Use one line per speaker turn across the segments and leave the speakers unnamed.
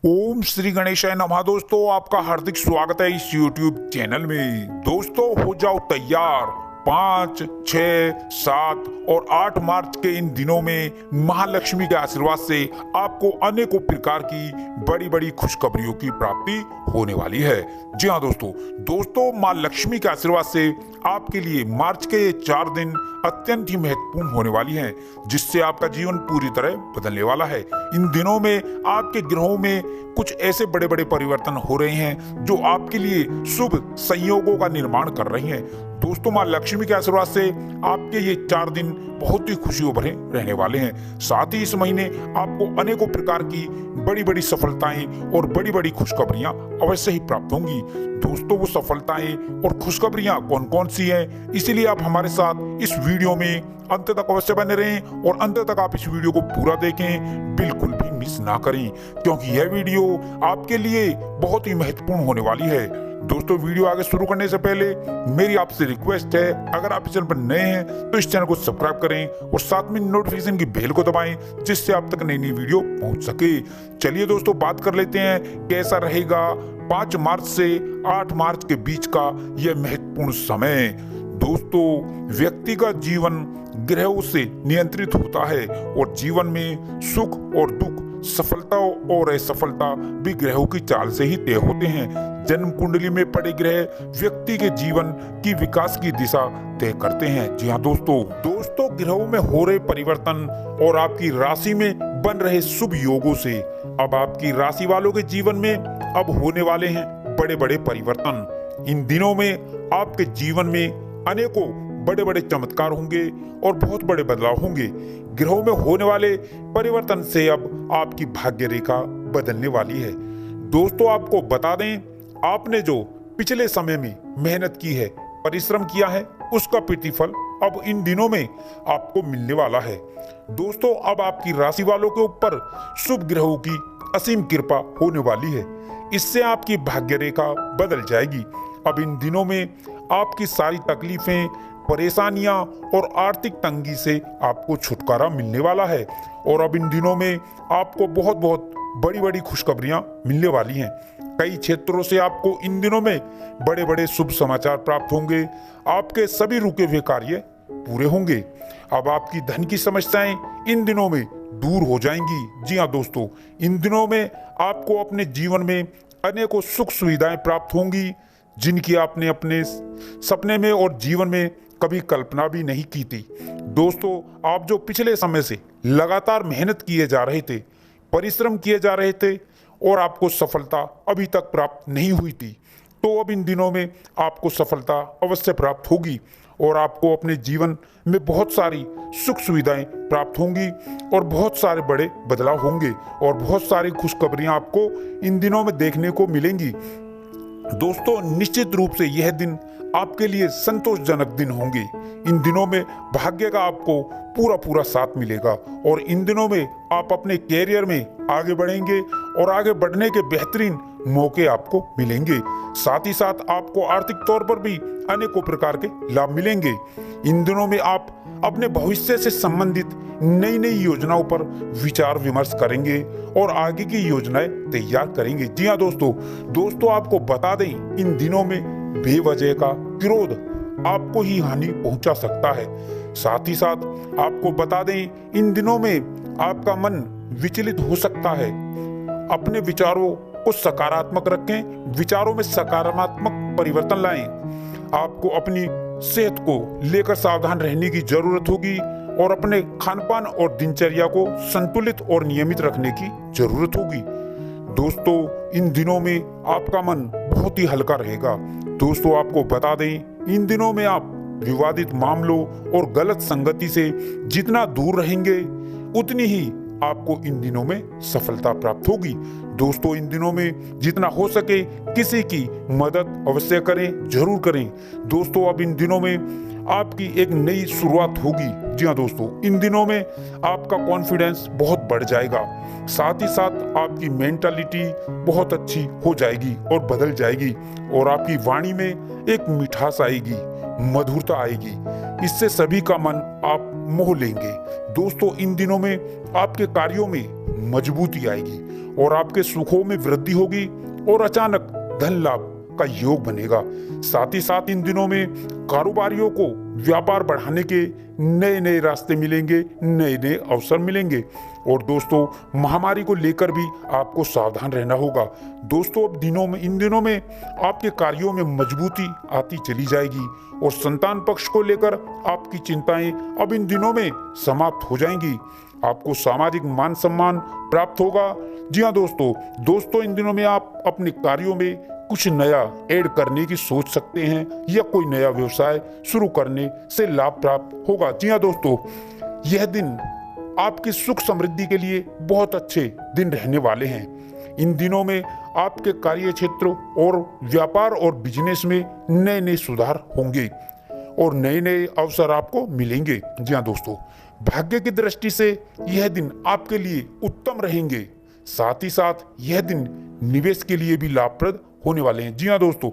ओम श्री गणेशाय नमः। दोस्तों, आपका हार्दिक स्वागत है इस YouTube चैनल में। दोस्तों, हो जाओ तैयार। 5, 6, 7 और 8 मार्च के इन दिनों में महालक्ष्मी के आशीर्वाद से आपको अनेकों प्रकार की बड़ी बड़ी खुशखबरियों की प्राप्ति होने वाली है। जी हाँ दोस्तों, माँ लक्ष्मी के आशीर्वाद से आपके लिए मार्च के ये 4 दिन अत्यंत ही महत्वपूर्ण होने वाली हैं, जिससे आपका जीवन पूरी तरह बदलने वाला है। इन दिनों में आपके ग्रहों में कुछ ऐसे बड़े बड़े परिवर्तन हो रहे हैं जो आपके लिए शुभ संयोगों का निर्माण कर रही हैं। दोस्तों, माँ लक्ष्मी के आशीर्वाद से आपके ये 4 दिन बहुत ही खुशियों भरे रहने वाले हैं। साथ ही इस महीने आपको अनेकों प्रकार की बड़ी बड़ी सफलताएं और बड़ी बड़ी खुशखबरियां अवश्य ही प्राप्त होंगी। दोस्तों, वो सफलताएं और खुशखबरियां कौन कौन सी हैं, इसीलिए आप हमारे साथ इस वीडियो में अंत तक अवश्य बने रहें और अंत तक आप इस वीडियो को पूरा देखें, बिल्कुल भी मिस ना करें, क्योंकि यह वीडियो आपके लिए बहुत ही महत्वपूर्ण होने वाली है। दोस्तों, वीडियो आगे शुरू करने से पहले मेरी आपसे रिक्वेस्ट है, अगर आप इस चैनल पर नए हैं तो इस चैनल को सब्सक्राइब करें और साथ में नोटिफिकेशन की बेल को दबाएं, जिससे आप तक नई नई वीडियो पहुंच सके। चलिए दोस्तों, बात कर लेते हैं कैसा रहेगा 5 मार्च से 8 मार्च के बीच का यह महत्वपूर्ण समय। दोस्तों, व्यक्ति का जीवन ग्रहों से नियंत्रित होता है और जीवन में सुख और दुख, सफलता और असफलता भी ग्रहों की चाल से ही तय होते हैं। जन्म कुंडली में पड़े ग्रह व्यक्ति के जीवन की विकास की दिशा तय करते हैं। जी हाँ दोस्तों, ग्रहों में हो रहे परिवर्तन और आपकी राशि में बन रहे शुभ योगों से अब आपकी राशि वालों के जीवन में अब होने वाले हैं बड़े बड़े परिवर्तन। इन दिनों में आपके जीवन में अनेकों बड़े बड़े चमत्कार होंगे और बहुत बड़े बदलाव होंगे। ग्रहों में होने वाले परिवर्तन से अब आपकी भाग्य रेखा बदलने वाली है। दोस्तों, आपको बता दें, आपने जो पिछले समय में मेहनत की है, परिश्रम किया है, उसका प्रतिफल अब इन दिनों में आपको मिलने वाला है। दोस्तों, अब आपकी राशि वालों के ऊपर शुभ ग्रहों की असीम कृपा होने वाली है। इससे आपकी भाग्य रेखा बदल जाएगी। अब इन दिनों में आपकी सारी तकलीफें, परेशानियां और आर्थिक तंगी से आपको छुटकारा मिलने वाला है और अब इन दिनों में आपको बहुत बहुत बड़ी बड़ी खुशखबरियां मिलने वाली हैं। कई क्षेत्रों से आपको इन दिनों में बड़े बड़े शुभ समाचार प्राप्त होंगे। आपके सभी रुके हुए कार्य पूरे होंगे। अब आपकी धन की समस्याएं इन दिनों में दूर हो जाएंगी। जी हाँ दोस्तों, इन दिनों में आपको अपने जीवन में अनेकों सुख सुविधाएं प्राप्त होंगी, जिनकी आपने अपने सपने में और जीवन में कभी कल्पना भी नहीं की थी। दोस्तों, आप जो पिछले समय से लगातार मेहनत किए जा रहे थे, परिश्रम किए जा रहे थे और आपको सफलता अभी तक प्राप्त नहीं हुई थी, तो अब इन दिनों में आपको सफलता अवश्य प्राप्त होगी और आपको अपने जीवन में बहुत सारी सुख सुविधाएं प्राप्त होंगी और बहुत सारे बड़े बदलाव होंगे और बहुत सारी खुशखबरियां आपको इन दिनों में देखने को मिलेंगी। दोस्तों, निश्चित रूप से यह दिन आपके लिए संतोषजनक दिन होंगे। इन दिनों में भाग्य का आपको पूरा साथ मिलेगा और इन दिनों में आप अपने कैरियर में आगे बढ़ेंगे और आगे बढ़ने के बेहतरीन मौके आपको मिलेंगे। साथ ही साथ आपको आर्थिक तौर पर भी अनेकों प्रकार के लाभ मिलेंगे। इन दिनों में आप अपने भविष्य से संबंधित नई नई योजनाओं पर विचार विमर्श करेंगे और आगे की योजनाएं तैयार करेंगे। जी हाँ दोस्तों, आपको बता दें, इन दिनों में बेवजह का क्रोध आपको ही हानि पहुंचा सकता है। साथ ही साथ आपको बता दें, इन दिनों में आपका मन विचलित हो सकता है। अपने विचारों को सकारात्मक रखें, विचारों में सकारात्मक परिवर्तन लाएं। आपको अपनी सेहत को लेकर सावधान रहने की जरूरत होगी और अपने खानपान और दिनचर्या को संतुलित और नियमित रखने की जरूरत होगी। दोस्तों, इन दिनों में आपका मन बहुत ही हल्का रहेगा। दोस्तों, आपको बता दें, इन दिनों में आप विवादित मामलों और गलत संगति से जितना दूर रहेंगे, उतनी ही आपको इन दिनों में सफलता प्राप्त होगी। दोस्तों, इन दिनों में जितना हो सके किसी की मदद अवश्य करें, जरूर करें। दोस्तों, अब इन दिनों में आपकी एक नई शुरुआत होगी। जी हाँ दोस्तों, इन दिनों में आपका कॉन्फिडेंस बहुत बढ़ जाएगा। साथ ही साथ आपकी मेंटालिटी बहुत अच्छी हो जाएगी और बदल जाएगी और आपकी वाणी में एक मिठास आएगी, मधुरता आएगी। इससे सभी का मन आप मोह लेंगे। दोस्तों, इन दिनों में आपके कार्यों में मजबूती आएगी और आपके सुखों में वृद्धि होगी और अचानक धन लाभ का योग बनेगा। साथ ही साथ इन दिनों में कारोबारियों को व्यापार बढ़ाने के नए नए रास्ते मिलेंगे, नए नए अवसर मिलेंगे। और दोस्तों, महामारी को लेकर भी आपको सावधान रहना होगा। दोस्तों, इन दिनों में आपके कार्यों में मजबूती आती चली जाएगी और संतान पक्ष को लेकर आपकी चिंताएं अब इन दिनों में समाप्त हो जाएंगी। आपको सामाजिक मान सम्मान प्राप्त होगा। जी हाँ दोस्तों, इन दिनों में आप अपने कार्यों में कुछ नया ऐड करने की सोच सकते हैं या कोई नया व्यवसाय शुरू करने से लाभ प्राप्त होगा। जी हाँ दोस्तों, यह दिन आपकी सुख समृद्धि के लिए बहुत अच्छे दिन रहने वाले हैं। इन दिनों में आपके कार्य क्षेत्र और व्यापार और बिजनेस में नए नए सुधार होंगे और नए नए अवसर आपको मिलेंगे। जी हाँ दोस्तों, भाग्य की दृष्टि से यह दिन आपके लिए उत्तम रहेंगे। साथ ही साथ यह दिन निवेश के लिए भी लाभप्रद होने वाले हैं। जी हाँ दोस्तों,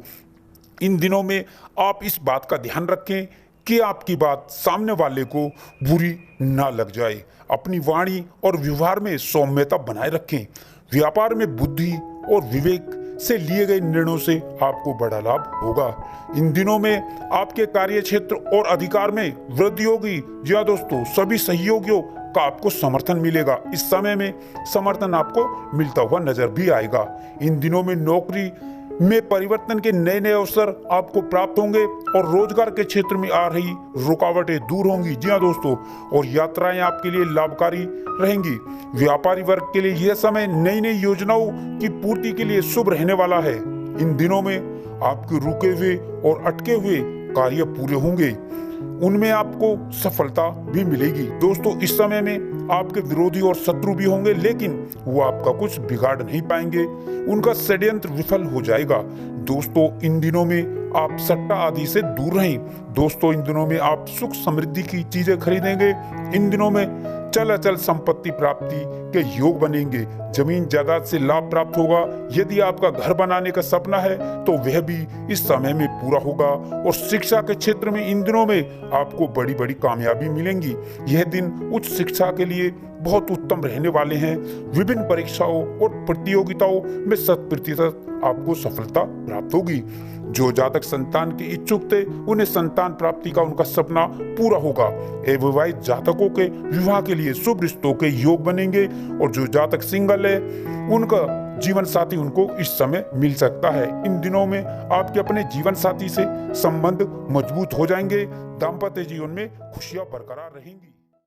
इन दिनों में आप इस बात का ध्यान रखें कि आपकी बात सामने वाले को बुरी ना लग जाए। अपनी वाणी और व्यवहार में सौम्यता बनाए रखें। व्यापार में बुद्धि और विवेक से लिए गए निर्णयों से आपको बड़ा लाभ होगा। इन दिनों में आपके कार्य क्षेत्र और अधिकार में वृद्धि होगी। जी हाँ दोस्तों, सभी सहयोगियों का आपको समर्थन मिलेगा। इस समय में समर्थन आपको मिलता हुआ नजर भी आएगा। इन दिनों में नौकरी में परिवर्तन के नए नए अवसर आपको प्राप्त होंगे और रोजगार के क्षेत्र में आ रही रुकावटें दूर होंगी। जी हाँ दोस्तों, और यात्राएं आपके लिए लाभकारी रहेंगी। व्यापारी वर्ग के लिए यह समय नई नई योजनाओं की पूर्ति के लिए शुभ रहने वाला है। इन दिनों में आपके रुके हुए और अटके हुए कार्य पूरे होंगे, उनमें आपको सफलता भी मिलेगी। दोस्तों, इस समय में आपके विरोधी और शत्रु भी होंगे, लेकिन वो आपका कुछ बिगाड़ नहीं पाएंगे। उनका षड्यंत्र विफल हो जाएगा। दोस्तों, इन दिनों में आप सट्टा आदि से दूर रहें। दोस्तों, इन दिनों में आप सुख समृद्धि की चीजें खरीदेंगे। इन दिनों में चल अचल संपत्ति प्राप्ति के योग बनेंगे। जमीन जायदाद से लाभ प्राप्त होगा। यदि आपका घर बनाने का सपना है तो वह भी इस समय में पूरा होगा। और शिक्षा के क्षेत्र में इन दिनों में आपको बड़ी बड़ी कामयाबी मिलेंगी। यह दिन उच्च शिक्षा के लिए बहुत उत्तम रहने वाले हैं। विभिन्न परीक्षाओं और प्रतियोगिताओं में 100% आपको सफलता प्राप्त होगी। जो जातक संतान के इच्छुक थे, उन्हें संतान प्राप्ति का उनका सपना पूरा होगा। अविवाहित जातकों के विवाह के लिए शुभ रिश्तों के योग बनेंगे और जो जातक सिंगल है, उनका जीवन साथी उनको इस समय मिल सकता है। इन दिनों में आपके अपने जीवन साथी से संबंध मजबूत हो जाएंगे। दाम्पत्य जीवन में खुशियां बरकरार रहेंगी।